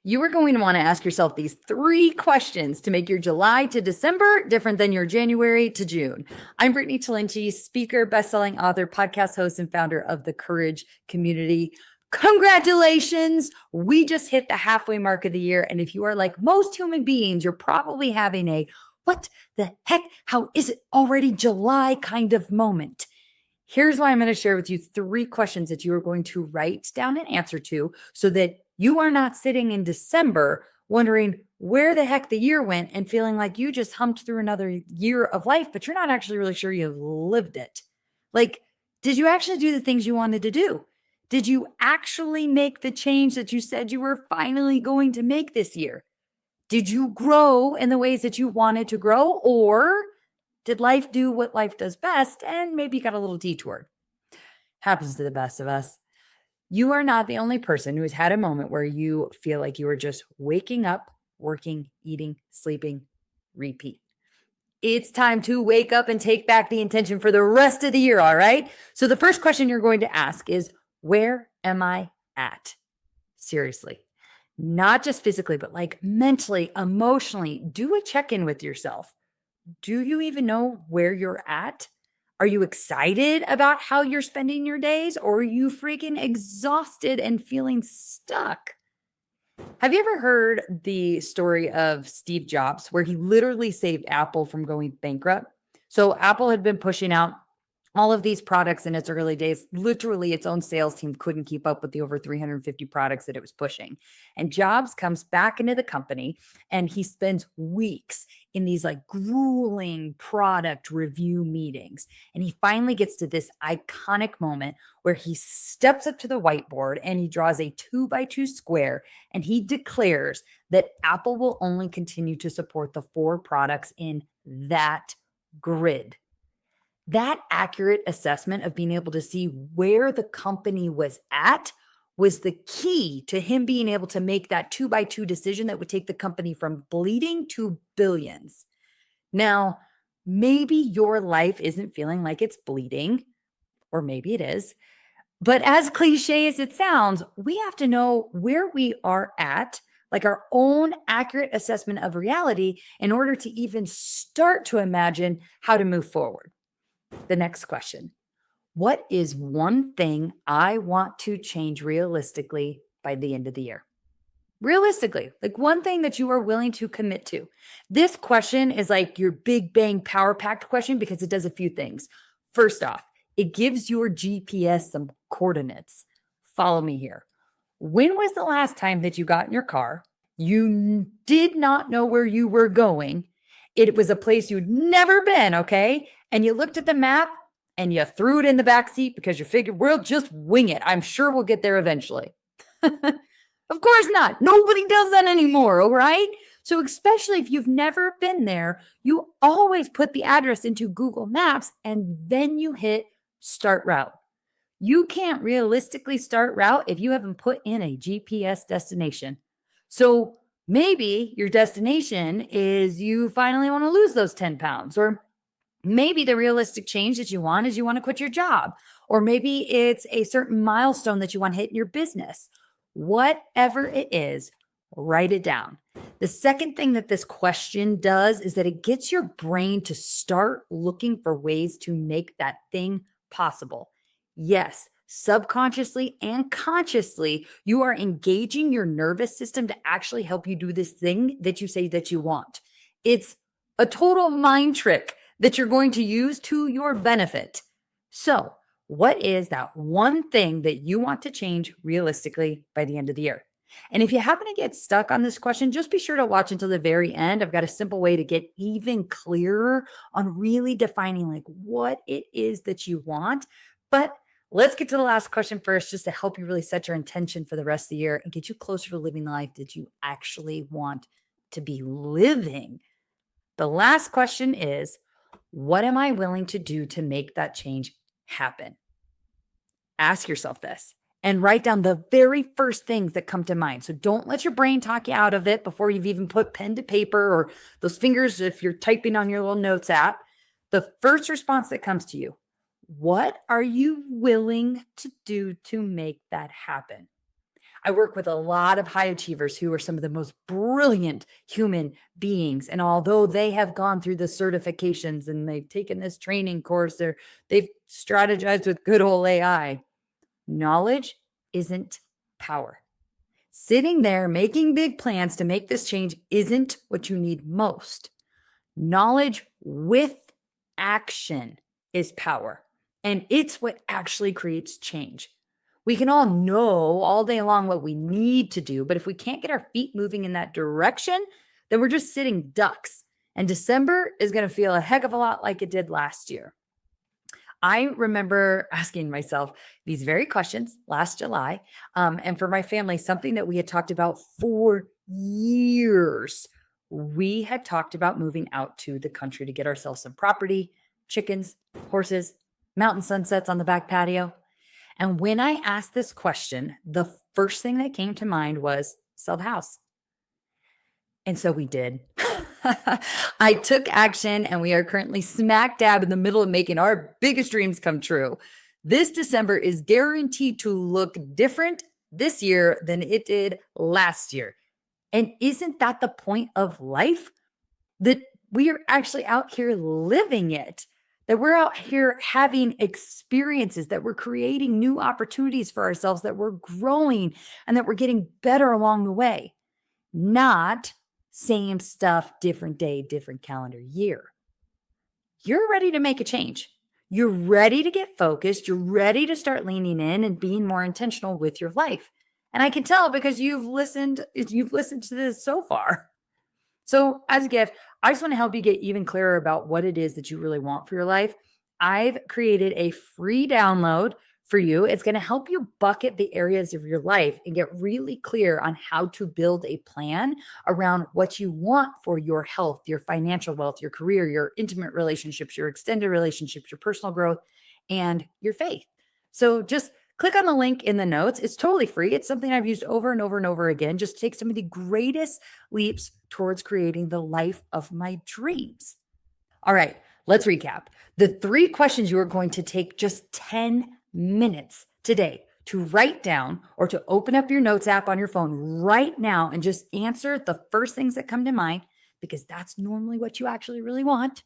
You are going to want to ask yourself these 3 questions to make your July to December different than your January to June. I'm Brittney Tollinchi, speaker, best-selling author, podcast host, and founder of the Courage Community. Congratulations! We just hit the halfway mark of the year. And if you are like most human beings, you're probably having a, what the heck? How is it already July kind of moment? Here's why I'm going to share with you 3 questions that you are going to write down an answer to so that you are not sitting in December wondering where the heck the year went and feeling like you just humped through another year of life, but you're not actually really sure you lived it. Like, did you actually do the things you wanted to do? Did you actually make the change that you said you were finally going to make this year? Did you grow in the ways that you wanted to grow, or did life do what life does best and maybe you got a little detoured? Happens to the best of us. You are not the only person who has had a moment where you feel like you are just waking up, working, eating, sleeping, repeat. It's time to wake up and take back the intention for the rest of the year, all right? So the first question you're going to ask is, where am I at? Seriously. Not just physically, but like mentally, emotionally. Do a check-in with yourself. Do you even know where you're at? Are you excited about how you're spending your days, or are you freaking exhausted and feeling stuck? Have you ever heard the story of Steve Jobs, where he literally saved Apple from going bankrupt? So Apple had been pushing out all of these products in its early days. Literally, its own sales team couldn't keep up with the over 350 products that it was pushing. And Jobs comes back into the company and he spends weeks in these like grueling product review meetings. And he finally gets to this iconic moment where he steps up to the whiteboard and he draws a 2x2 square and he declares that Apple will only continue to support the 4 products in that grid. That accurate assessment of being able to see where the company was at was the key to him being able to make that 2x2 decision that would take the company from bleeding to billions. Now, maybe your life isn't feeling like it's bleeding, or maybe it is. But as cliche as it sounds, we have to know where we are at, like our own accurate assessment of reality, in order to even start to imagine how to move forward. The next question: what is one thing I want to change realistically by the end of the year? Realistically, like one thing that you are willing to commit to. This question is like your big bang power packed question because it does a few things. First off, it gives your GPS some coordinates. Follow me here. When was the last time that you got in your car? You did not know where you were going. It was a place you'd never been, okay? And you looked at the map and you threw it in the back seat because you figured we'll just wing it. I'm sure we'll get there eventually. Of course not. Nobody does that anymore, all right? So especially if you've never been there, you always put the address into Google Maps and then you hit start route. You can't realistically start route if you haven't put in a GPS destination. So maybe your destination is you finally want to lose those 10 pounds, or maybe the realistic change that you want is you want to quit your job, or maybe it's a certain milestone that you want to hit in your business. Whatever it is, write it down. The second thing that this question does is that it gets your brain to start looking for ways to make that thing possible. Yes, subconsciously and consciously, you are engaging your nervous system to actually help you do this thing that you say that you want. It's a total mind trick that you're going to use to your benefit. So, what is that one thing that you want to change realistically by the end of the year? And if you happen to get stuck on this question, just be sure to watch until the very end. I've got a simple way to get even clearer on really defining like what it is that you want. But let's get to the last question first, just to help you really set your intention for the rest of the year and get you closer to living the life that you actually want to be living. The last question is, what am I willing to do to make that change happen? Ask yourself this and write down the very first things that come to mind. So don't let your brain talk you out of it before you've even put pen to paper or those fingers if you're typing on your little notes app. The first response that comes to you: what are you willing to do to make that happen? I work with a lot of high achievers who are some of the most brilliant human beings. And although they have gone through the certifications and they've taken this training course, or they've strategized with good old AI, knowledge isn't power. Sitting there making big plans to make this change isn't what you need most. Knowledge with action is power, and it's what actually creates change. We can all know all day long what we need to do, but if we can't get our feet moving in that direction, then we're just sitting ducks. And December is going to feel a heck of a lot like it did last year. I remember asking myself these very questions last July. And for my family, something that we had talked about for years. We had talked about moving out to the country to get ourselves some property, chickens, horses, mountain sunsets on the back patio. And when I asked this question, the first thing that came to mind was sell the house. And so we did. I took action, and we are currently smack dab in the middle of making our biggest dreams come true. This December is guaranteed to look different this year than it did last year. And isn't that the point of life? That we are actually out here living it, that we're out here having experiences, that we're creating new opportunities for ourselves, that we're growing, and that we're getting better along the way. Not same stuff, different day, different calendar year. You're ready to make a change. You're ready to get focused. You're ready to start leaning in and being more intentional with your life. And I can tell because you've listened to this so far. So as a gift, I just want to help you get even clearer about what it is that you really want for your life. I've created a free download for you. It's going to help you bucket the areas of your life and get really clear on how to build a plan around what you want for your health, your financial wealth, your career, your intimate relationships, your extended relationships, your personal growth, and your faith. So just click on the link in the notes. It's totally free. It's something I've used over and over and over again. Just take some of the greatest leaps towards creating the life of my dreams. All right, let's recap. The 3 questions you are going to take just 10 minutes today to write down, or to open up your notes app on your phone right now and just answer the first things that come to mind, because that's normally what you actually really want.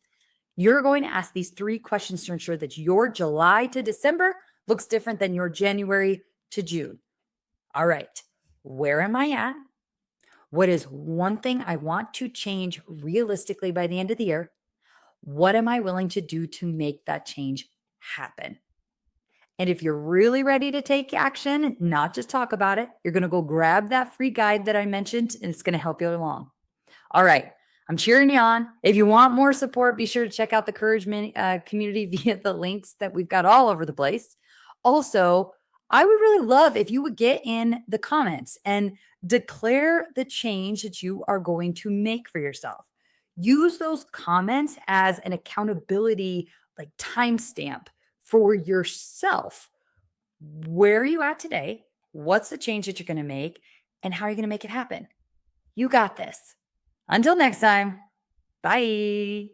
You're going to ask these 3 questions to ensure that your July to December looks different than your January to June. All right, where am I at? What is one thing I want to change realistically by the end of the year? What am I willing to do to make that change happen? And if you're really ready to take action, not just talk about it, you're going to go grab that free guide that I mentioned, and it's going to help you along. All right. I'm cheering you on. If you want more support, be sure to check out the Courage community via the links that we've got all over the place. Also, I would really love if you would get in the comments and declare the change that you are going to make for yourself. Use those comments as an accountability timestamp for yourself. Where are you at today? What's the change that you're going to make? And how are you going to make it happen? You got this. Until next time, bye.